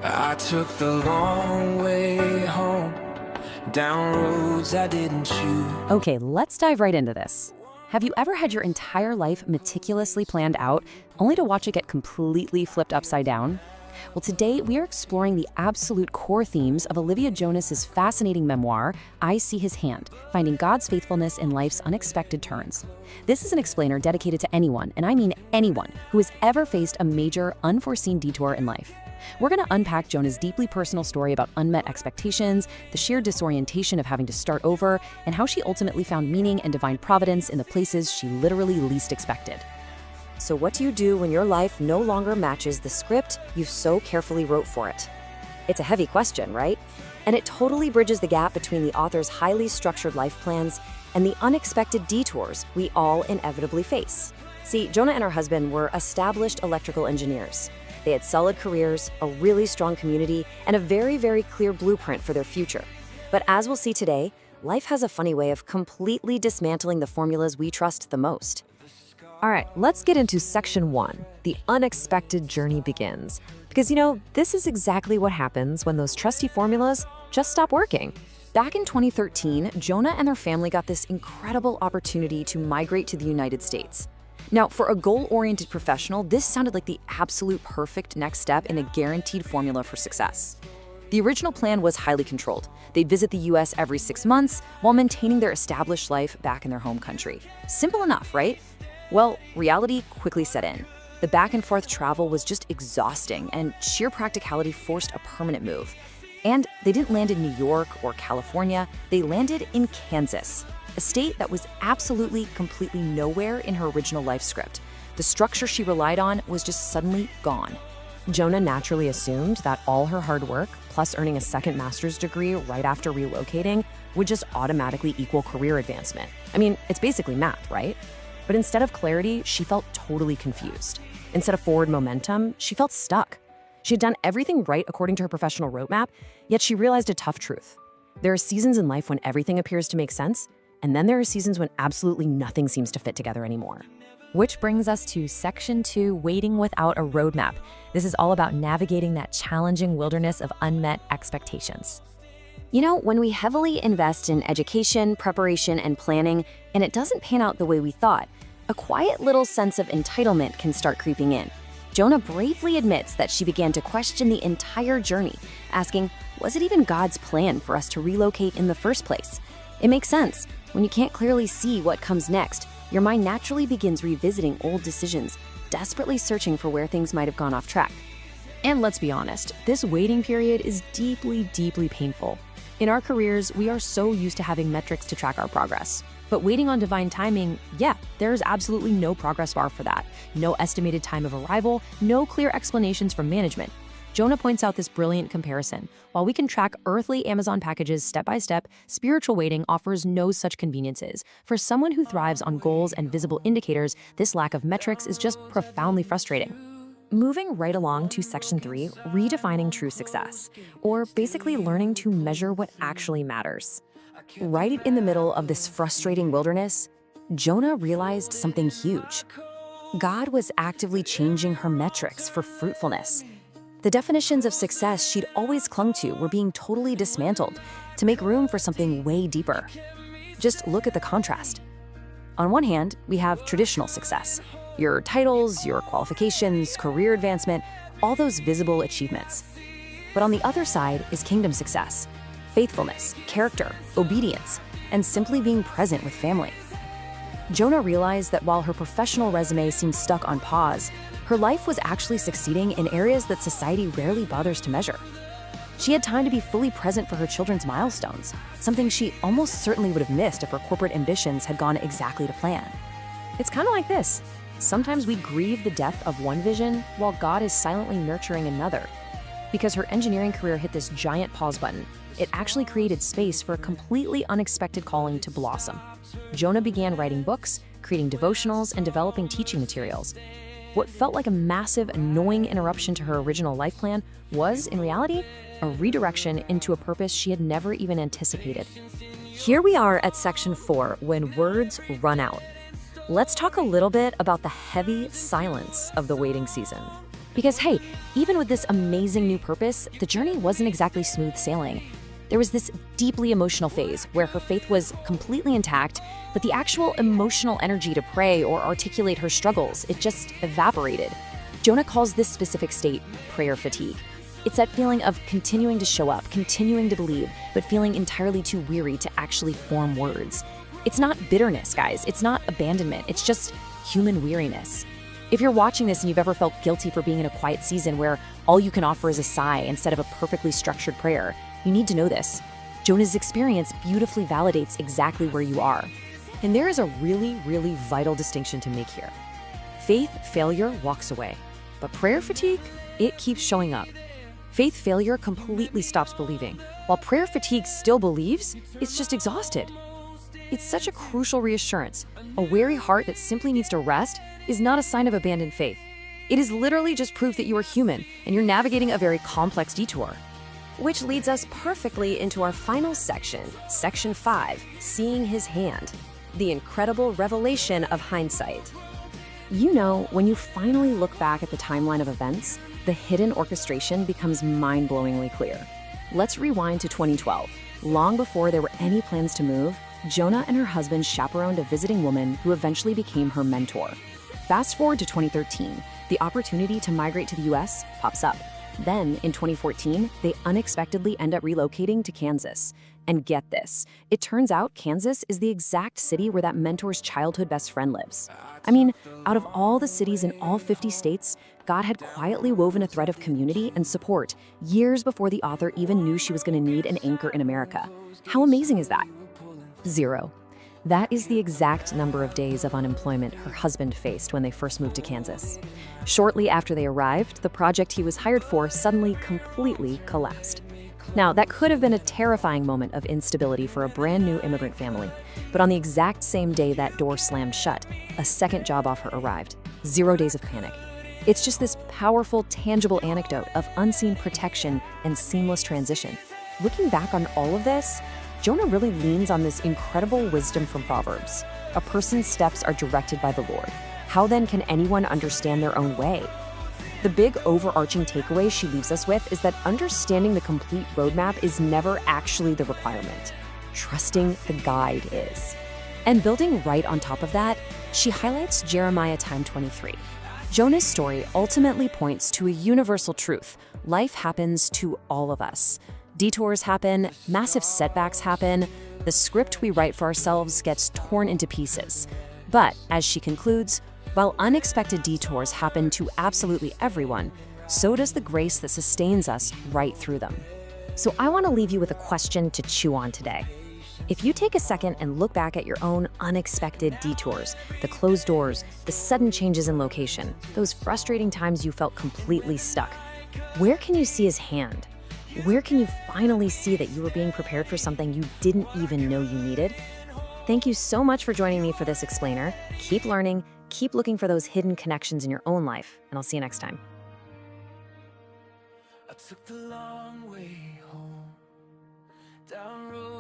I took the long way home, down roads I didn't choose. Okay, let's dive right into this. Have you ever had your entire life meticulously planned out, only to watch it get completely flipped upside down? Well, today we are exploring the absolute core themes of Olivia Jonah's fascinating memoir, I See His Hand, Finding God's Faithfulness in Life's Unexpected Turns. This is an explainer dedicated to anyone, and I mean anyone, who has ever faced a major, unforeseen detour in life. We're going to unpack Jonah's deeply personal story about unmet expectations, the sheer disorientation of having to start over, and how she ultimately found meaning and divine providence in the places she literally least expected. So what do you do when your life no longer matches the script you so carefully wrote for it? It's a heavy question, right? And it totally bridges the gap between the author's highly structured life plans and the unexpected detours we all inevitably face. See, Jonah and her husband were established electrical engineers. They had solid careers, a really strong community, and a very, very clear blueprint for their future. But as we'll see today, life has a funny way of completely dismantling the formulas we trust the most. All right, let's get into section 1. The unexpected journey begins. Because, this is exactly what happens when those trusty formulas just stop working. Back in 2013, Jonah and their family got this incredible opportunity to migrate to the United States. Now, for a goal-oriented professional, this sounded like the absolute perfect next step in a guaranteed formula for success. The original plan was highly controlled. They'd visit the US every 6 months while maintaining their established life back in their home country. Simple enough, right? Well, reality quickly set in. The back-and-forth travel was just exhausting, and sheer practicality forced a permanent move. And they didn't land in New York or California, they landed in Kansas, a state that was absolutely, completely nowhere in her original life script. The structure she relied on was just suddenly gone. Jonah naturally assumed that all her hard work, plus earning a second master's degree right after relocating, would just automatically equal career advancement. I mean, it's basically math, right? But instead of clarity, she felt totally confused. Instead of forward momentum, she felt stuck. She had done everything right according to her professional roadmap, yet she realized a tough truth. There are seasons in life when everything appears to make sense, and then there are seasons when absolutely nothing seems to fit together anymore. Which brings us to section 2, Waiting Without a Roadmap. This is all about navigating that challenging wilderness of unmet expectations. When we heavily invest in education, preparation, and planning, and it doesn't pan out the way we thought, a quiet little sense of entitlement can start creeping in. Jonah bravely admits that she began to question the entire journey, asking, was it even God's plan for us to relocate in the first place? It makes sense. When you can't clearly see what comes next, your mind naturally begins revisiting old decisions, desperately searching for where things might have gone off track. And let's be honest, this waiting period is deeply, deeply painful. In our careers, we are so used to having metrics to track our progress. But waiting on divine timing, there's absolutely no progress bar for that. No estimated time of arrival, no clear explanations from management. Jonah points out this brilliant comparison. While we can track earthly Amazon packages step by step, spiritual waiting offers no such conveniences. For someone who thrives on goals and visible indicators, this lack of metrics is just profoundly frustrating. Moving right along to section 3, redefining true success, or basically learning to measure what actually matters. Right in the middle of this frustrating wilderness, Jonah realized something huge. God was actively changing her metrics for fruitfulness. The definitions of success she'd always clung to were being totally dismantled to make room for something way deeper. Just look at the contrast. On one hand, we have traditional success. Your titles, your qualifications, career advancement, all those visible achievements. But on the other side is kingdom success, faithfulness, character, obedience, and simply being present with family. Jonah realized that while her professional resume seemed stuck on pause, her life was actually succeeding in areas that society rarely bothers to measure. She had time to be fully present for her children's milestones, something she almost certainly would have missed if her corporate ambitions had gone exactly to plan. It's kind of like this. Sometimes we grieve the death of one vision while God is silently nurturing another. Because her engineering career hit this giant pause button, it actually created space for a completely unexpected calling to blossom. Jonah began writing books, creating devotionals, and developing teaching materials. What felt like a massive, annoying interruption to her original life plan was, in reality, a redirection into a purpose she had never even anticipated. Here we are at section 4, when words run out. Let's talk a little bit about the heavy silence of the waiting season. Because hey, even with this amazing new purpose, the journey wasn't exactly smooth sailing. There was this deeply emotional phase where her faith was completely intact, but the actual emotional energy to pray or articulate her struggles, it just evaporated. Jonah calls this specific state prayer fatigue. It's that feeling of continuing to show up, continuing to believe, but feeling entirely too weary to actually form words. It's not bitterness, guys. It's not abandonment. It's just human weariness. If you're watching this and you've ever felt guilty for being in a quiet season where all you can offer is a sigh instead of a perfectly structured prayer, you need to know this. Jonah's experience beautifully validates exactly where you are. And there is a really, really vital distinction to make here. Faith failure walks away, but prayer fatigue, it keeps showing up. Faith failure completely stops believing, while prayer fatigue still believes, it's just exhausted. It's such a crucial reassurance. A weary heart that simply needs to rest is not a sign of abandoned faith. It is literally just proof that you are human and you're navigating a very complex detour. Which leads us perfectly into our final section, Section 5, Seeing His Hand, the incredible revelation of hindsight. You know, when you finally look back at the timeline of events, the hidden orchestration becomes mind-blowingly clear. Let's rewind to 2012. Long before there were any plans to move, Jonah and her husband chaperoned a visiting woman who eventually became her mentor. Fast forward to 2013, the opportunity to migrate to the US pops up. Then, in 2014, they unexpectedly end up relocating to Kansas. And get this, it turns out Kansas is the exact city where that mentor's childhood best friend lives. I mean, out of all the cities in all 50 states, God had quietly woven a thread of community and support years before the author even knew she was going to need an anchor in America. How amazing is that? 0. That is the exact number of days of unemployment her husband faced when they first moved to Kansas. Shortly after they arrived, the project he was hired for suddenly completely collapsed. Now, that could have been a terrifying moment of instability for a brand new immigrant family, but on the exact same day that door slammed shut, a second job offer arrived. 0 days of panic. It's just this powerful, tangible anecdote of unseen protection and seamless transition. Looking back on all of this, Jonah really leans on this incredible wisdom from Proverbs. A person's steps are directed by the Lord. How then can anyone understand their own way? The big overarching takeaway she leaves us with is that understanding the complete roadmap is never actually the requirement. Trusting the guide is. And building right on top of that, she highlights Jeremiah 23. Jonah's story ultimately points to a universal truth. Life happens to all of us. Detours happen, massive setbacks happen, the script we write for ourselves gets torn into pieces. But, as she concludes, while unexpected detours happen to absolutely everyone, so does the grace that sustains us right through them. So I want to leave you with a question to chew on today. If you take a second and look back at your own unexpected detours, the closed doors, the sudden changes in location, those frustrating times you felt completely stuck, where can you see His hand? Where can you finally see that you were being prepared for something you didn't even know you needed? Thank you so much for joining me for this explainer. Keep learning, keep looking for those hidden connections in your own life, and I'll see you next time. I took the long way home, down roads